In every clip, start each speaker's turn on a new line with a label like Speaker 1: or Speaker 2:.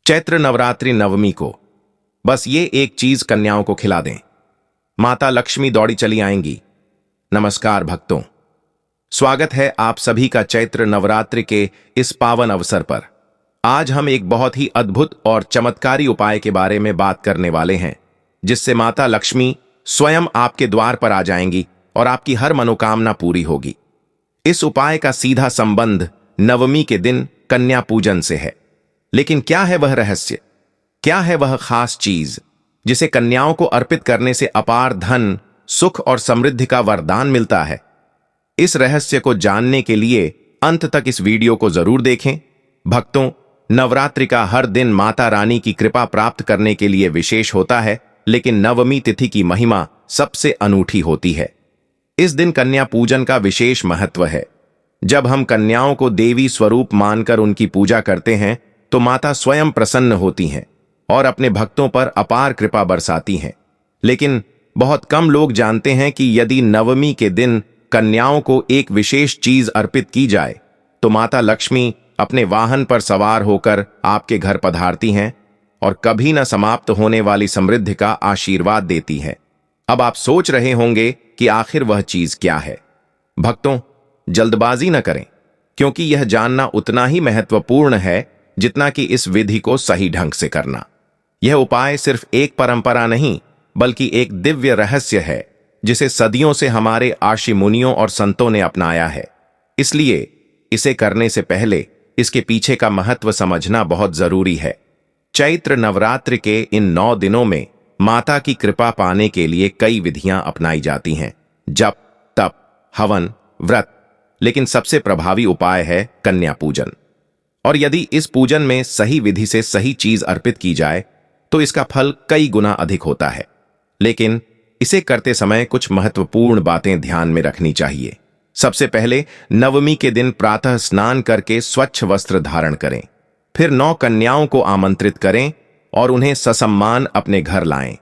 Speaker 1: चैत्र नवरात्रि नवमी को बस ये एक चीज कन्याओं को खिला दें, माता लक्ष्मी दौड़ी चली आएंगी। नमस्कार भक्तों, स्वागत है आप सभी का चैत्र नवरात्रि के इस पावन अवसर पर। आज हम एक बहुत ही अद्भुत और चमत्कारी उपाय के बारे में बात करने वाले हैं, जिससे माता लक्ष्मी स्वयं आपके द्वार पर आ जाएंगी और आपकी हर मनोकामना पूरी होगी। इस उपाय का सीधा संबंध नवमी के दिन कन्या पूजन से है। लेकिन क्या है वह रहस्य, क्या है वह खास चीज जिसे कन्याओं को अर्पित करने से अपार धन, सुख और समृद्धि का वरदान मिलता है? इस रहस्य को जानने के लिए अंत तक इस वीडियो को जरूर देखें। भक्तों, नवरात्रि का हर दिन माता रानी की कृपा प्राप्त करने के लिए विशेष होता है, लेकिन नवमी तिथि की महिमा सबसे अनूठी होती है। इस दिन कन्या पूजन का विशेष महत्व है। जब हम कन्याओं को देवी स्वरूप मानकर उनकी पूजा करते हैं तो माता स्वयं प्रसन्न होती हैं और अपने भक्तों पर अपार कृपा बरसाती हैं। लेकिन बहुत कम लोग जानते हैं कि यदि नवमी के दिन कन्याओं को एक विशेष चीज अर्पित की जाए तो माता लक्ष्मी अपने वाहन पर सवार होकर आपके घर पधारती हैं और कभी न समाप्त होने वाली समृद्धि का आशीर्वाद देती हैं। अब आप सोच रहे होंगे कि आखिर वह चीज क्या है। भक्तों, जल्दबाजी न करें, क्योंकि यह जानना उतना ही महत्वपूर्ण है जितना कि इस विधि को सही ढंग से करना। यह उपाय सिर्फ एक परंपरा नहीं, बल्कि एक दिव्य रहस्य है जिसे सदियों से हमारे आशी मुनियों और संतों ने अपनाया है। इसलिए इसे करने से पहले इसके पीछे का महत्व समझना बहुत जरूरी है। चैत्र नवरात्रि के इन 9 दिनों में माता की कृपा पाने के लिए कई विधियां अपनाई जाती हैं, जप, तप, हवन, व्रत। लेकिन सबसे प्रभावी उपाय है कन्या पूजन। और यदि इस पूजन में सही विधि से सही चीज अर्पित की जाए तो इसका फल कई गुना अधिक होता है। लेकिन इसे करते समय कुछ महत्वपूर्ण बातें ध्यान में रखनी चाहिए। सबसे पहले नवमी के दिन प्रातः स्नान करके स्वच्छ वस्त्र धारण करें। फिर 9 कन्याओं को आमंत्रित करें और उन्हें ससम्मान अपने घर लाएं।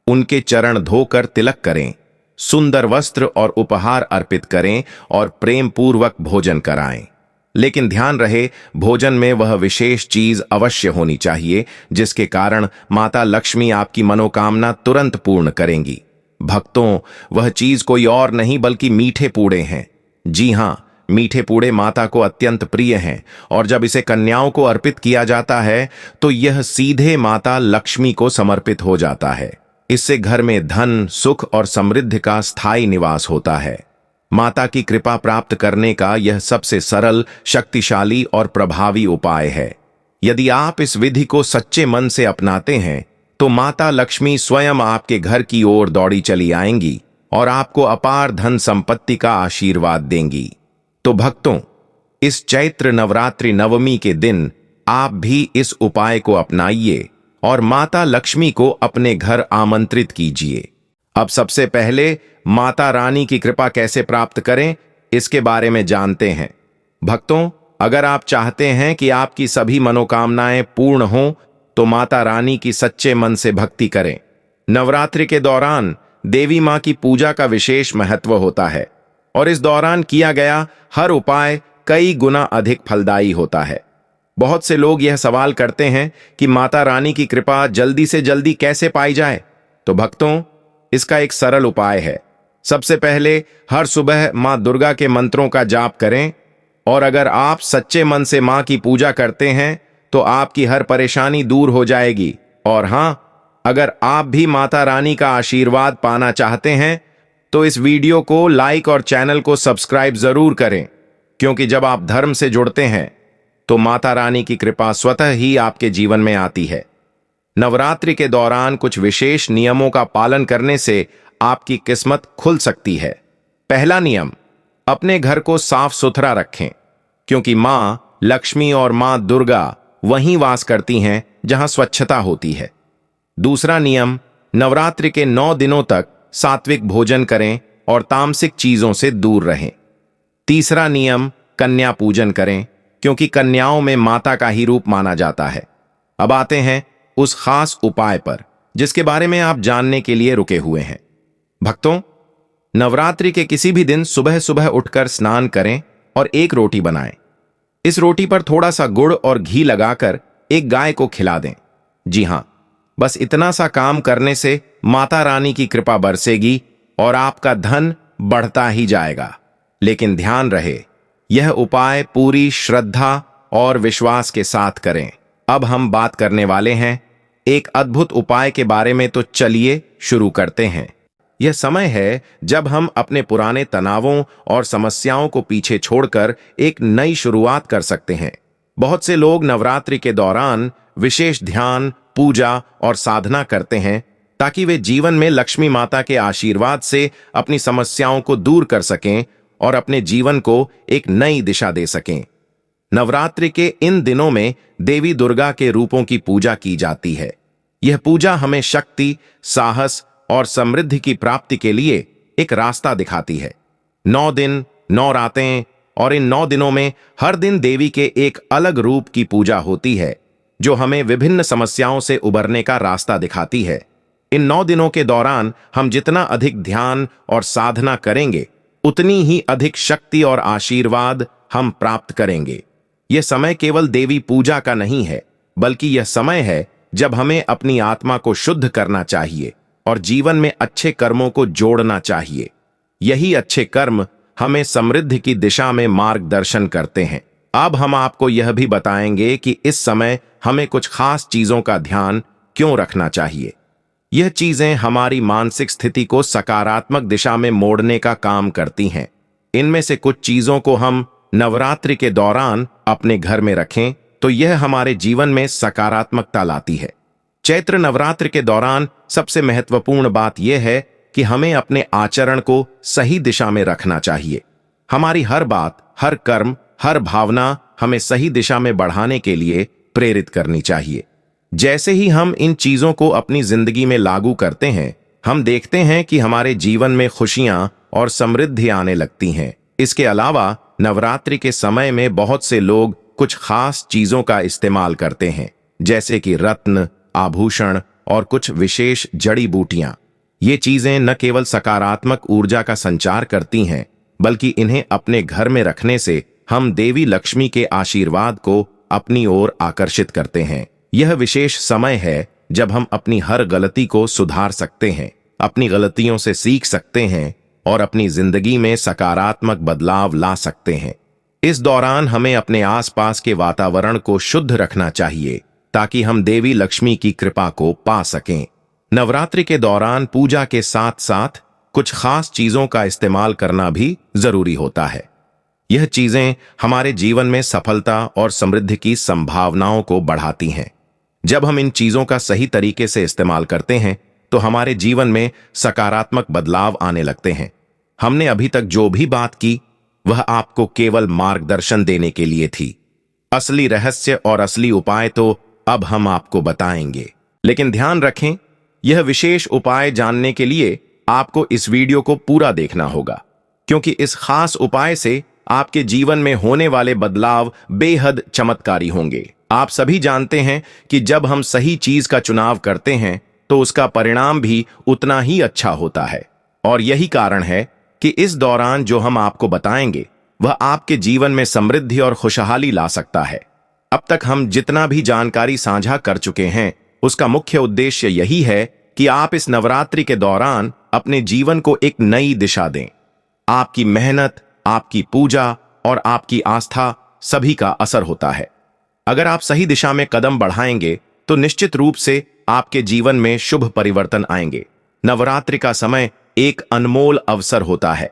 Speaker 1: उनके चरण धोकर तिलक करें, सुंदर वस्त्र और उपहार अर्पित करें और प्रेम पूर्वक भोजन कराएं। लेकिन ध्यान रहे, भोजन में वह विशेष चीज अवश्य होनी चाहिए जिसके कारण माता लक्ष्मी आपकी मनोकामना तुरंत पूर्ण करेंगी। भक्तों, वह चीज कोई और नहीं बल्कि मीठे पूड़े हैं। जी हां, मीठे पूड़े माता को अत्यंत प्रिय हैं और जब इसे कन्याओं को अर्पित किया जाता है तो यह सीधे माता लक्ष्मी को समर्पित हो जाता है। इससे घर में धन, सुख और समृद्धि का स्थायी निवास होता है। माता की कृपा प्राप्त करने का यह सबसे सरल, शक्तिशाली और प्रभावी उपाय है। यदि आप इस विधि को सच्चे मन से अपनाते हैं तो माता लक्ष्मी स्वयं आपके घर की ओर दौड़ी चली आएंगी और आपको अपार धन संपत्ति का आशीर्वाद देंगी। तो भक्तों, इस चैत्र नवरात्रि नवमी के दिन आप भी इस उपाय को अपनाइए और माता लक्ष्मी को अपने घर आमंत्रित कीजिए। अब सबसे पहले माता रानी की कृपा कैसे प्राप्त करें, इसके बारे में जानते हैं। भक्तों, अगर आप चाहते हैं कि आपकी सभी मनोकामनाएं पूर्ण हों तो माता रानी की सच्चे मन से भक्ति करें। नवरात्रि के दौरान देवी मां की पूजा का विशेष महत्व होता है और इस दौरान किया गया हर उपाय कई गुना अधिक फलदायी होता है। बहुत से लोग यह सवाल करते हैं कि माता रानी की कृपा जल्दी से जल्दी कैसे पाई जाए। तो भक्तों, इसका एक सरल उपाय है। सबसे पहले हर सुबह मां दुर्गा के मंत्रों का जाप करें और अगर आप सच्चे मन से मां की पूजा करते हैं तो आपकी हर परेशानी दूर हो जाएगी। और हां, अगर आप भी माता रानी का आशीर्वाद पाना चाहते हैं तो इस वीडियो को लाइक और चैनल को सब्सक्राइब जरूर करें, क्योंकि जब आप धर्म से जुड़ते हैं तो माता रानी की कृपा स्वतः ही आपके जीवन में आती है। नवरात्रि के दौरान कुछ विशेष नियमों का पालन करने से आपकी किस्मत खुल सकती है। पहला नियम, अपने घर को साफ सुथरा रखें, क्योंकि मां लक्ष्मी और मां दुर्गा वहीं वास करती हैं जहां स्वच्छता होती है। दूसरा नियम, नवरात्रि के 9 दिनों तक सात्विक भोजन करें और तामसिक चीजों से दूर रहें। तीसरा नियम, कन्या पूजन करें, क्योंकि कन्याओं में माता का ही रूप माना जाता है। अब आते हैं उस खास उपाय पर जिसके बारे में आप जानने के लिए रुके हुए हैं। भक्तों, नवरात्रि के किसी भी दिन सुबह सुबह उठकर स्नान करें और एक रोटी बनाएं। इस रोटी पर थोड़ा सा गुड़ और घी लगाकर एक गाय को खिला दें। जी हाँ, बस इतना सा काम करने से माता रानी की कृपा बरसेगी और आपका धन बढ़ता ही जाएगा। लेकिन ध्यान रहे, यह उपाय पूरी श्रद्धा और विश्वास के साथ करें। अब हम बात करने वाले हैं एक अद्भुत उपाय के बारे में, तो चलिए शुरू करते हैं। यह समय है जब हम अपने पुराने तनावों और समस्याओं को पीछे छोड़कर एक नई शुरुआत कर सकते हैं। बहुत से लोग नवरात्रि के दौरान विशेष ध्यान, पूजा और साधना करते हैं ताकि वे जीवन में लक्ष्मी माता के आशीर्वाद से अपनी समस्याओं को दूर कर सकें और अपने जीवन को एक नई दिशा दे सकें। नवरात्रि के इन दिनों में देवी दुर्गा के रूपों की पूजा की जाती है। यह पूजा हमें शक्ति, साहस और समृद्धि की प्राप्ति के लिए एक रास्ता दिखाती है। 9 दिन, 9 रातें और इन 9 दिनों में हर दिन देवी के एक अलग रूप की पूजा होती है जो हमें विभिन्न समस्याओं से उबरने का रास्ता दिखाती है। इन 9 दिनों के दौरान हम जितना अधिक ध्यान और साधना करेंगे, उतनी ही अधिक शक्ति और आशीर्वाद हम प्राप्त करेंगे। यह समय केवल देवी पूजा का नहीं है, बल्कि यह समय है जब हमें अपनी आत्मा को शुद्ध करना चाहिए और जीवन में अच्छे कर्मों को जोड़ना चाहिए। यही अच्छे कर्म हमें समृद्धि की दिशा में मार्गदर्शन करते हैं। अब हम आपको यह भी बताएंगे कि इस समय हमें कुछ खास चीजों का ध्यान क्यों रखना चाहिए। यह चीजें हमारी मानसिक स्थिति को सकारात्मक दिशा में मोड़ने का काम करती हैं। इनमें से कुछ चीजों को हम नवरात्रि के दौरान अपने घर में रखें तो यह हमारे जीवन में सकारात्मकता लाती है। चैत्र नवरात्रि के दौरान सबसे महत्वपूर्ण बात यह है कि हमें अपने आचरण को सही दिशा में रखना चाहिए। हमारी हर बात, हर कर्म, हर भावना हमें सही दिशा में बढ़ाने के लिए प्रेरित करनी चाहिए। जैसे ही हम इन चीजों को अपनी जिंदगी में लागू करते हैं, हम देखते हैं कि हमारे जीवन में खुशियां और समृद्धि आने लगती हैं। इसके अलावा नवरात्रि के समय में बहुत से लोग कुछ खास चीजों का इस्तेमाल करते हैं, जैसे कि रत्न, आभूषण और कुछ विशेष जड़ी बूटियां। ये चीजें न केवल सकारात्मक ऊर्जा का संचार करती हैं, बल्कि इन्हें अपने घर में रखने से हम देवी लक्ष्मी के आशीर्वाद को अपनी ओर आकर्षित करते हैं। यह विशेष समय है जब हम अपनी हर गलती को सुधार सकते हैं, अपनी गलतियों से सीख सकते हैं और अपनी जिंदगी में सकारात्मक बदलाव ला सकते हैं। इस दौरान हमें अपने आसपास के वातावरण को शुद्ध रखना चाहिए ताकि हम देवी लक्ष्मी की कृपा को पा सकें। नवरात्रि के दौरान पूजा के साथ साथ कुछ खास चीजों का इस्तेमाल करना भी जरूरी होता है। यह चीजें हमारे जीवन में सफलता और समृद्धि की संभावनाओं को बढ़ाती हैं। जब हम इन चीजों का सही तरीके से इस्तेमाल करते हैं तो हमारे जीवन में सकारात्मक बदलाव आने लगते हैं। हमने अभी तक जो भी बात की वह आपको केवल मार्गदर्शन देने के लिए थी। असली रहस्य और असली उपाय तो अब हम आपको बताएंगे। लेकिन ध्यान रखें, यह विशेष उपाय जानने के लिए आपको इस वीडियो को पूरा देखना होगा, क्योंकि इस खास उपाय से आपके जीवन में होने वाले बदलाव बेहद चमत्कारी होंगे। आप सभी जानते हैं कि जब हम सही चीज का चुनाव करते हैं तो उसका परिणाम भी उतना ही अच्छा होता है। और यही कारण है कि इस दौरान जो हम आपको बताएंगे वह आपके जीवन में समृद्धि और खुशहाली ला सकता है। अब तक हम जितना भी जानकारी साझा कर चुके हैं, उसका मुख्य उद्देश्य यही है कि आप इस नवरात्रि के दौरान अपने जीवन को एक नई दिशा दें। आपकी मेहनत, आपकी पूजा और आपकी आस्था सभी का असर होता है। अगर आप सही दिशा में कदम बढ़ाएंगे तो निश्चित रूप से आपके जीवन में शुभ परिवर्तन आएंगे। नवरात्रि का समय एक अनमोल अवसर होता है।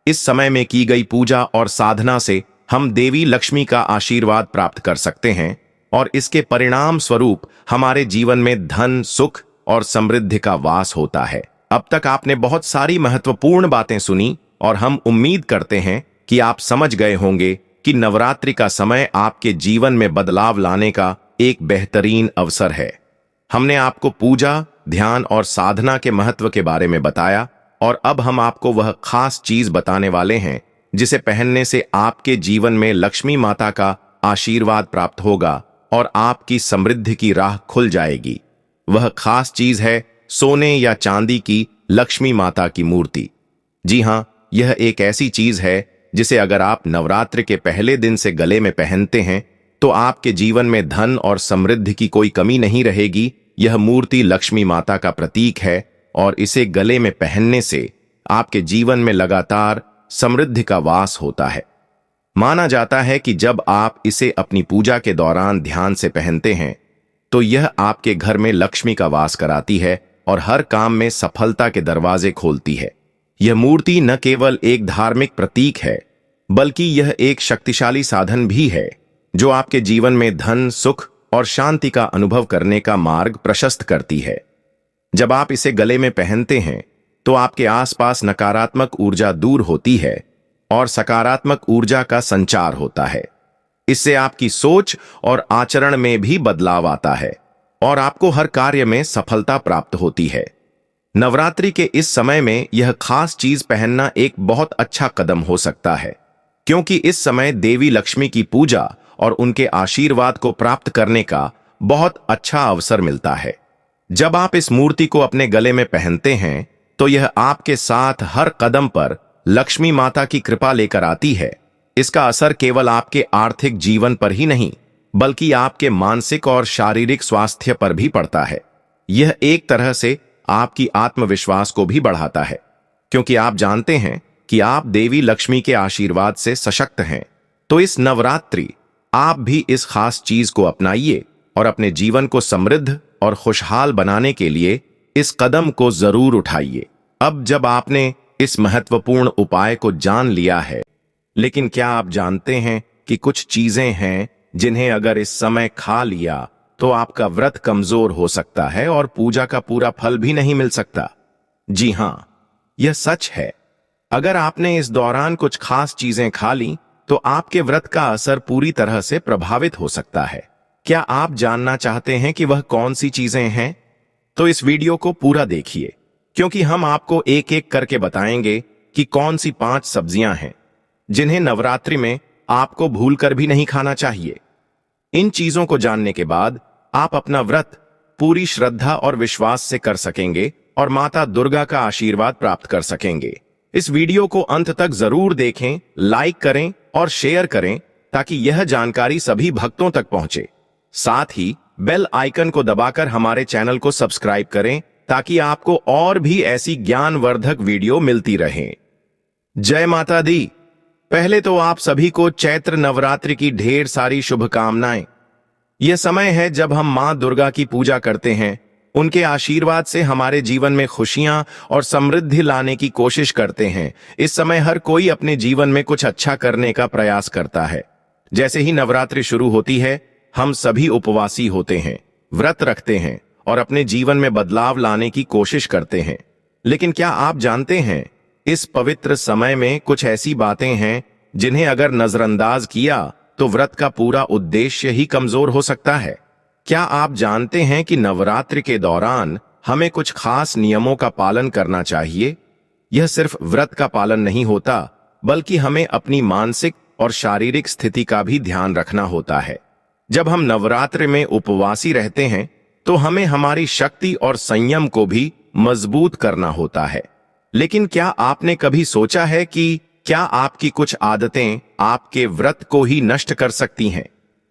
Speaker 1: इस समय में की गई पूजा और साधना से हम देवी लक्ष्मी का आशीर्वाद प्राप्त कर सकते हैं और इसके परिणाम स्वरूप हमारे जीवन में धन, सुख और समृद्धि का वास होता है। अब तक आपने बहुत सारी महत्वपूर्ण बातें सुनी और हम उम्मीद करते हैं कि आप समझ गए होंगे कि नवरात्रि का समय आपके जीवन में बदलाव लाने का एक बेहतरीन अवसर है। हमने आपको पूजा, ध्यान और साधना के महत्व के बारे में बताया और अब हम आपको वह खास चीज बताने वाले हैं जिसे पहनने से आपके जीवन में लक्ष्मी माता का आशीर्वाद प्राप्त होगा और आपकी समृद्धि की राह खुल जाएगी। वह खास चीज है सोने या चांदी की लक्ष्मी माता की मूर्ति। जी हां, यह एक ऐसी चीज है जिसे अगर आप नवरात्रि के पहले दिन से गले में पहनते हैं तो आपके जीवन में धन और समृद्धि की कोई कमी नहीं रहेगी। यह मूर्ति लक्ष्मी माता का प्रतीक है और इसे गले में पहनने से आपके जीवन में लगातार समृद्धि का वास होता है। माना जाता है कि जब आप इसे अपनी पूजा के दौरान ध्यान से पहनते हैं तो यह आपके घर में लक्ष्मी का वास कराती है और हर काम में सफलता के दरवाजे खोलती है। यह मूर्ति न केवल एक धार्मिक प्रतीक है बल्कि यह एक शक्तिशाली साधन भी है जो आपके जीवन में धन, सुख और शांति का अनुभव करने का मार्ग प्रशस्त करती है। जब आप इसे गले में पहनते हैं तो आपके आसपास नकारात्मक ऊर्जा दूर होती है और सकारात्मक ऊर्जा का संचार होता है। इससे आपकी सोच और आचरण में भी बदलाव आता है और आपको हर कार्य में सफलता प्राप्त होती है। नवरात्रि के इस समय में यह खास चीज पहनना एक बहुत अच्छा कदम हो सकता है, क्योंकि इस समय देवी लक्ष्मी की पूजा और उनके आशीर्वाद को प्राप्त करने का बहुत अच्छा अवसर मिलता है। जब आप इस मूर्ति को अपने गले में पहनते हैं तो यह आपके साथ हर कदम पर लक्ष्मी माता की कृपा लेकर आती है। इसका असर केवल आपके आर्थिक जीवन पर ही नहीं बल्कि आपके मानसिक और शारीरिक स्वास्थ्य पर भी पड़ता है। यह एक तरह से आपकी आत्मविश्वास को भी बढ़ाता है, क्योंकि आप जानते हैं कि आप देवी लक्ष्मी के आशीर्वाद से सशक्त हैं। तो इस नवरात्रि आप भी इस खास चीज को अपनाइए और अपने जीवन को समृद्ध और खुशहाल बनाने के लिए इस कदम को जरूर उठाइए। अब जब आपने इस महत्वपूर्ण उपाय को जान लिया है, लेकिन क्या आप जानते हैं कि कुछ चीजें हैं जिन्हें अगर इस समय खा लिया तो आपका व्रत कमजोर हो सकता है और पूजा का पूरा फल भी नहीं मिल सकता। जी हां, यह सच है। अगर आपने इस दौरान कुछ खास चीजें खा ली तो आपके व्रत का असर पूरी तरह से प्रभावित हो सकता है। क्या आप जानना चाहते हैं कि वह कौन सी चीजें हैं? तो इस वीडियो को पूरा देखिए, क्योंकि हम आपको एक एक करके बताएंगे कि कौन सी 5 सब्जियां हैं जिन्हें नवरात्रि में आपको भूलकर भी नहीं खाना चाहिए। इन चीजों को जानने के बाद आप अपना व्रत पूरी श्रद्धा और विश्वास से कर सकेंगे और माता दुर्गा का आशीर्वाद प्राप्त कर सकेंगे। इस वीडियो को अंत तक जरूर देखें, लाइक करें और शेयर करें ताकि यह जानकारी सभी भक्तों तक पहुंचे। साथ ही बेल आइकन को दबाकर हमारे चैनल को सब्सक्राइब करें ताकि आपको और भी ऐसी ज्ञानवर्धक वीडियो मिलती रहे। जय माता दी। पहले तो आप सभी को चैत्र नवरात्रि की ढेर सारी शुभकामनाएं। यह समय है जब हम मां दुर्गा की पूजा करते हैं। उनके आशीर्वाद से हमारे जीवन में खुशियां और समृद्धि लाने की कोशिश करते हैं। इस समय हर कोई अपने जीवन में कुछ अच्छा करने का प्रयास करता है। जैसे ही नवरात्रि शुरू होती है, हम सभी उपवासी होते हैं, व्रत रखते हैं और अपने जीवन में बदलाव लाने की कोशिश करते हैं। लेकिन क्या आप जानते हैं, इस पवित्र समय में कुछ ऐसी बातें हैं जिन्हें अगर नजरअंदाज किया तो व्रत का पूरा उद्देश्य ही कमजोर हो सकता है। क्या आप जानते हैं कि नवरात्रि के दौरान हमें कुछ खास नियमों का पालन करना चाहिए? यह सिर्फ व्रत का पालन नहीं होता, बल्कि हमें अपनी मानसिक और शारीरिक स्थिति का भी ध्यान रखना होता है। जब हम नवरात्रि में उपवासी रहते हैं तो हमें हमारी शक्ति और संयम को भी मजबूत करना होता है। लेकिन क्या आपने कभी सोचा है कि क्या आपकी कुछ आदतें आपके व्रत को ही नष्ट कर सकती हैं?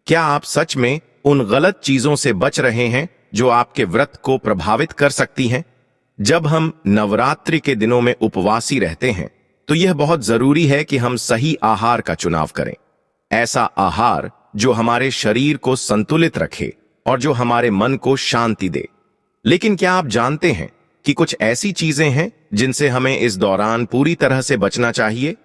Speaker 1: क्या आप सच में उन गलत चीजों से बच रहे हैं जो आपके व्रत को प्रभावित कर सकती हैं? जब हम नवरात्रि के दिनों में उपवासी रहते हैं तो यह बहुत जरूरी है कि हम सही आहार का चुनाव करें। ऐसा आहार जो हमारे शरीर को संतुलित रखे और जो हमारे मन को शांति दे। लेकिन क्या आप जानते हैं कि कुछ ऐसी चीजें हैं जिनसे हमें इस दौरान पूरी तरह से बचना चाहिए?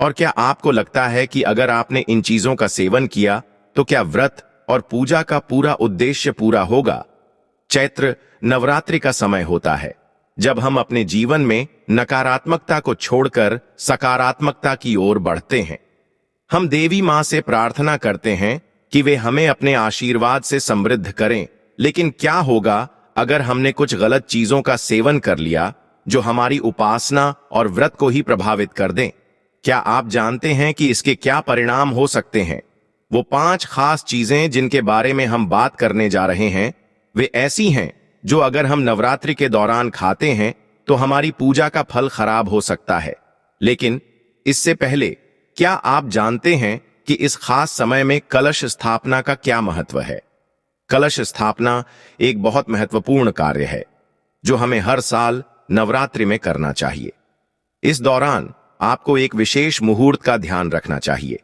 Speaker 1: और क्या आपको लगता है कि अगर आपने इन चीजों का सेवन किया तो क्या व्रत और पूजा का पूरा उद्देश्य पूरा होगा? चैत्र नवरात्रि का समय होता है जब हम अपने जीवन में नकारात्मकता को छोड़कर सकारात्मकता की ओर बढ़ते हैं। हम देवी मां से प्रार्थना करते हैं कि वे हमें अपने आशीर्वाद से समृद्ध करें। लेकिन क्या होगा अगर हमने कुछ गलत चीजों का सेवन कर लिया जो हमारी उपासना और व्रत को ही प्रभावित कर दें? क्या आप जानते हैं कि इसके क्या परिणाम हो सकते हैं? वो 5 खास चीजें जिनके बारे में हम बात करने जा रहे हैं, वे ऐसी हैं जो अगर हम नवरात्रि के दौरान खाते हैं तो हमारी पूजा का फल खराब हो सकता है। लेकिन इससे पहले क्या आप जानते हैं कि इस खास समय में कलश स्थापना का क्या महत्व है। कलश स्थापना एक बहुत महत्वपूर्ण कार्य है जो हमें हर साल नवरात्रि में करना चाहिए। इस दौरान आपको एक विशेष मुहूर्त का ध्यान रखना चाहिए,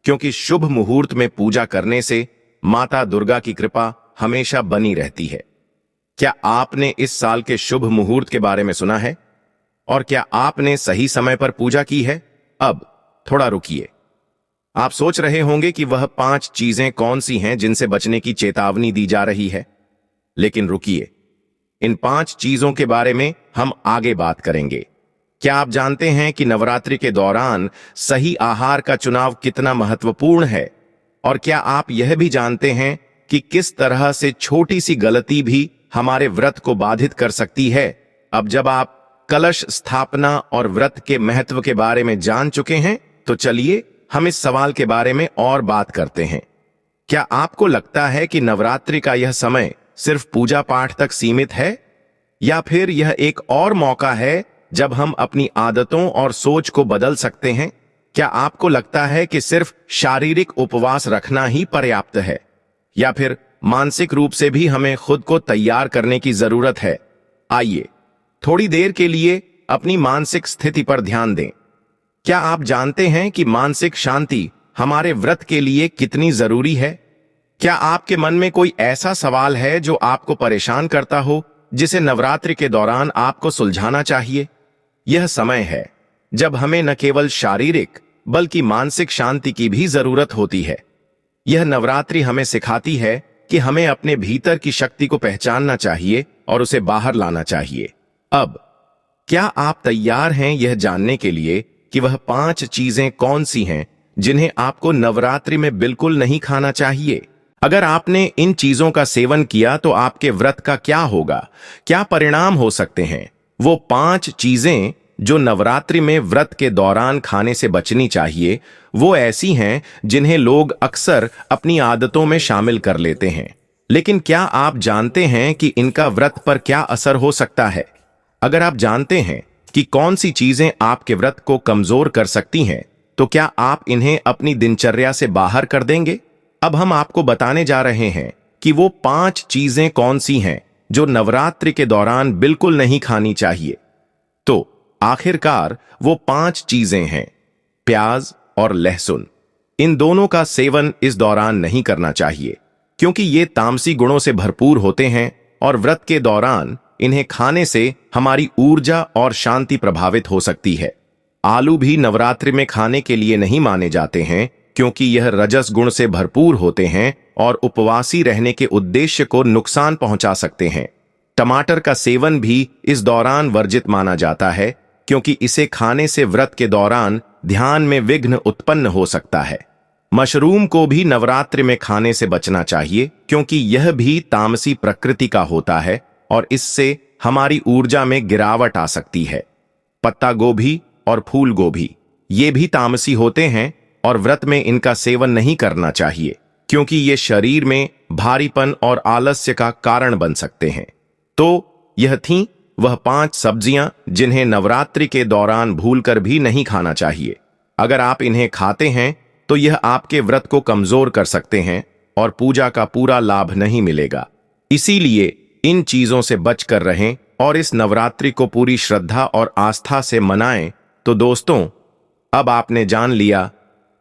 Speaker 1: क्योंकि शुभ मुहूर्त में पूजा करने से माता दुर्गा की कृपा हमेशा बनी रहती है। क्या आपने इस साल के शुभ मुहूर्त के बारे में सुना है? और क्या आपने सही समय पर पूजा की है? अब थोड़ा रुकिए। आप सोच रहे होंगे कि वह 5 चीजें कौन सी हैं जिनसे बचने की चेतावनी दी जा रही है, लेकिन रुकिए, इन 5 चीजों के बारे में हम आगे बात करेंगे। क्या आप जानते हैं कि नवरात्रि के दौरान सही आहार का चुनाव कितना महत्वपूर्ण है? और क्या आप यह भी जानते हैं कि किस तरह से छोटी सी गलती भी हमारे व्रत को बाधित कर सकती है? अब जब आप कलश स्थापना और व्रत के महत्व के बारे में जान चुके हैं, तो चलिए हम इस सवाल के बारे में और बात करते हैं। क्या आपको लगता है कि नवरात्रि का यह समय सिर्फ पूजा पाठ तक सीमित है, या फिर यह एक और मौका है जब हम अपनी आदतों और सोच को बदल सकते हैं? क्या आपको लगता है कि सिर्फ शारीरिक उपवास रखना ही पर्याप्त है, या फिर मानसिक रूप से भी हमें खुद को तैयार करने की जरूरत है? आइए थोड़ी देर के लिए अपनी मानसिक स्थिति पर ध्यान दें। क्या आप जानते हैं कि मानसिक शांति हमारे व्रत के लिए कितनी जरूरी है? क्या आपके मन में कोई ऐसा सवाल है जो आपको परेशान करता हो, जिसे नवरात्रि के दौरान आपको सुलझाना चाहिए? यह समय है जब हमें न केवल शारीरिक बल्कि मानसिक शांति की भी जरूरत होती है। यह नवरात्रि हमें सिखाती है कि हमें अपने भीतर की शक्ति को पहचानना चाहिए और उसे बाहर लाना चाहिए। अब क्या आप तैयार हैं यह जानने के लिए कि वह 5 चीजें कौन सी हैं जिन्हें आपको नवरात्रि में बिल्कुल नहीं खाना चाहिए? अगर आपने इन चीजों का सेवन किया तो आपके व्रत का क्या होगा? क्या परिणाम हो सकते हैं? वो 5 चीजें जो नवरात्रि में व्रत के दौरान खाने से बचनी चाहिए, वो ऐसी हैं जिन्हें लोग अक्सर अपनी आदतों में शामिल कर लेते हैं, लेकिन क्या आप जानते हैं कि इनका व्रत पर क्या असर हो सकता है? अगर आप जानते हैं कि कौन सी चीजें आपके व्रत को कमजोर कर सकती हैं, तो क्या आप इन्हें अपनी दिनचर्या से बाहर कर देंगे? अब हम आपको बताने जा रहे हैं कि वो 5 चीजें कौन सी हैं जो नवरात्रि के दौरान बिल्कुल नहीं खानी चाहिए। तो आखिरकार वो 5 चीजें हैं। प्याज और लहसुन, इन दोनों का सेवन इस दौरान नहीं करना चाहिए, क्योंकि ये तामसी गुणों से भरपूर होते हैं और व्रत के दौरान इन्हें खाने से हमारी ऊर्जा और शांति प्रभावित हो सकती है। आलू भी नवरात्रि में खाने के लिए नहीं माने जाते हैं, क्योंकि यह रजस गुण से भरपूर होते हैं और उपवासी रहने के उद्देश्य को नुकसान पहुंचा सकते हैं। टमाटर का सेवन भी इस दौरान वर्जित माना जाता है, क्योंकि इसे खाने से व्रत के दौरान ध्यान में विघ्न उत्पन्न हो सकता है। मशरूम को भी नवरात्रि में खाने से बचना चाहिए, क्योंकि यह भी तामसी प्रकृति का होता है और इससे हमारी ऊर्जा में गिरावट आ सकती है। पत्ता गोभी और फूल गोभी, ये भी तामसी होते हैं और व्रत में इनका सेवन नहीं करना चाहिए, क्योंकि ये शरीर में भारीपन और आलस्य का कारण बन सकते हैं। तो यह थीं वह 5 सब्जियां जिन्हें नवरात्रि के दौरान भूलकर भी नहीं खाना चाहिए। अगर आप इन्हें खाते हैं तो यह आपके व्रत को कमजोर कर सकते हैं और पूजा का पूरा लाभ नहीं मिलेगा। इसीलिए इन चीजों से बचकर रहें और इस नवरात्रि को पूरी श्रद्धा और आस्था से मनाएं। तो दोस्तों, अब आपने जान लिया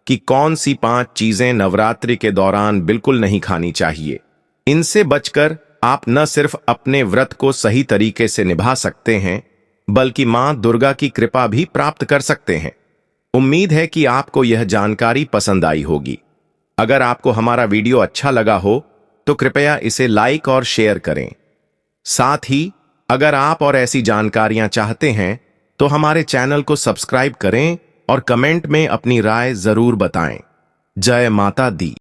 Speaker 1: कि कौन सी 5 चीजें नवरात्रि के दौरान बिल्कुल नहीं खानी चाहिए। इनसे बचकर आप न सिर्फ अपने व्रत को सही तरीके से निभा सकते हैं, बल्कि मां दुर्गा की कृपा भी प्राप्त कर सकते हैं। उम्मीद है कि आपको यह जानकारी पसंद आई होगी। अगर आपको हमारा वीडियो अच्छा लगा हो तो कृपया इसे लाइक और शेयर करें। साथ ही अगर आप और ऐसी जानकारियां चाहते हैं तो हमारे चैनल को सब्सक्राइब करें और कमेंट में अपनी राय जरूर बताएं। जय माता दी।